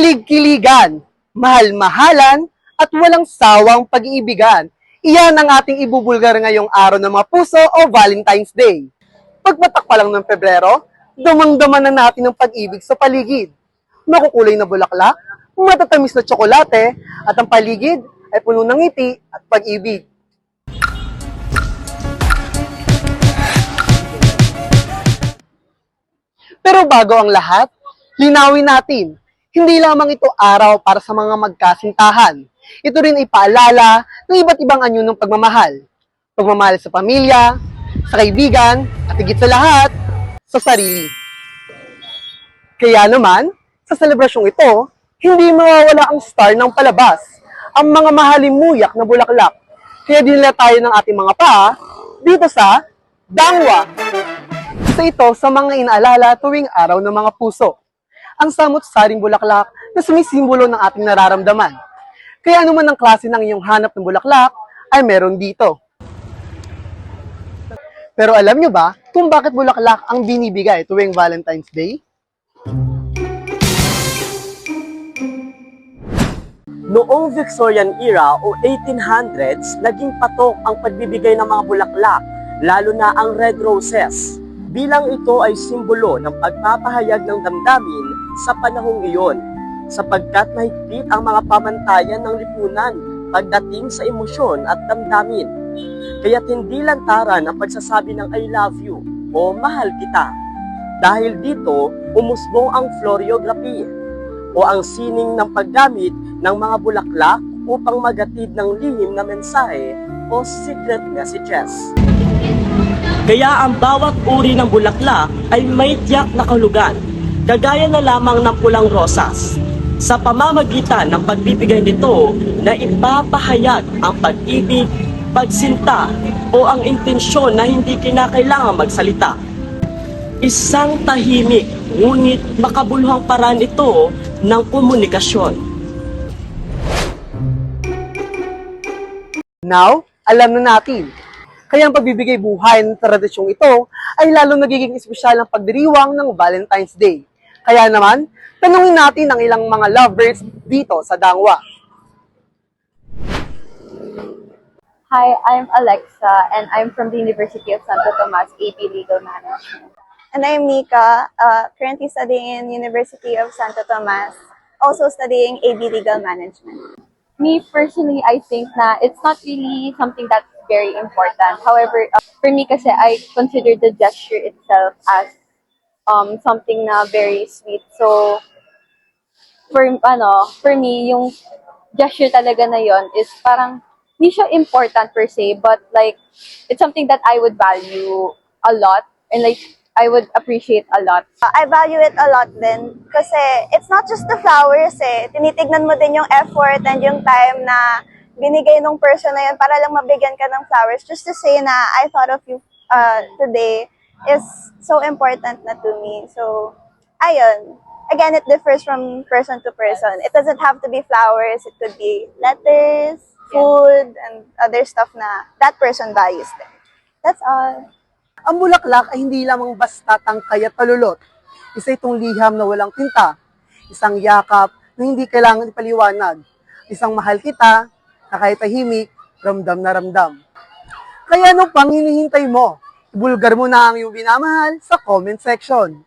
Kilig-kiligan, mahal-mahalan, at walang sawang pag-iibigan. Iyan ang ating ibubulgar ngayong araw ng mga puso o Valentine's Day. Pagpatak pa lang ng Pebrero, damang-dama na natin ang pag-ibig sa paligid. Makukulay na bulaklak, matatamis na tsokolate, at ang paligid ay puno ng ngiti at pag-ibig. Pero bago ang lahat, linawin natin, hindi lamang ito araw para sa mga magkasintahan. Ito rin ay paalala ng iba't ibang anyo ng pagmamahal. Pagmamahal sa pamilya, sa kaibigan, at higit sa lahat, sa sarili. Kaya naman, sa selebrasyong ito, hindi mawawala ang star ng palabas, ang mga mahalimuyak na bulaklak. Kaya dinala tayo ng ating mga paa dito sa Dangwa. Isa ito sa mga inaalala tuwing araw ng mga puso. Ang samot-saring bulaklak na sumisimbolo ng ating nararamdaman. Kaya anuman ang klase ng iyong hanap ng bulaklak ay meron dito. Pero alam nyo ba kung bakit bulaklak ang binibigay tuwing Valentine's Day? Noong Victorian era o 1800s, naging patok ang pagbibigay ng mga bulaklak, lalo na ang red roses. Bilang ito ay simbolo ng pagpapahayag ng damdamin sa panahong iyon, sapagkat mahigpit ang mga pamantayan ng lipunan pagdating sa emosyon at damdamin. Kaya't hindi lantaran ang pagsasabi ng I love you o mahal kita. Dahil dito, umusbong ang floriography o ang sining ng paggamit ng mga bulaklak upang magatid ng lihim na mensahe o secret messages. Kaya ang bawat uri ng bulaklak ay may tiyak na kahulugan, kagaya na lamang ng pulang rosas. Sa pamamagitan ng pagbibigay nito na ipapahayag ang pag-ibig, pagsinta o ang intensyon na hindi kinakailangan magsalita. Isang tahimik ngunit makabuluhang paraan ito ng komunikasyon. Now, alam na natin. Kaya ang pagbibigay buhay ng tradisyong ito ay lalo nagiging espesyal ng pagdiriwang ng Valentine's Day. Kaya naman, tanungin natin ang ilang mga lovebirds dito sa Dangwa. Hi, I'm Alexa, and I'm from the University of Santo Tomas, AP Legal Management. And I'm Mika, currently studying in University of Santo Tomas, also studying AB Legal Management. Me personally, I think na it's not really something that's very important. However, for me kasi I consider the gesture itself as something na very sweet. So for me yung gesture talaga na yon is parang hindi siya important per se, but like it's something that I would value a lot and like I would appreciate a lot. I value it a lot din kasi it's not just the flowers eh. Tinitignan mo din yung effort and yung time na binigay ng person na yun para lang mabigyan ka ng flowers. Just to say na I thought of you today is so important na to me. So, ayun. Again, it differs from person to person. It doesn't have to be flowers. It could be letters, food, and other stuff na that person values din. That's all. Ang bulaklak ay hindi lamang basta tangkay at palulot. Isa itong liham na walang tinta. Isang yakap na hindi kailangan ipaliwanag. Isang mahal kita, na kahit tahimik, ramdam na ramdam. Kaya ano pang hinihintay mo? Ibulgar mo na ang iyong binamahal sa comment section.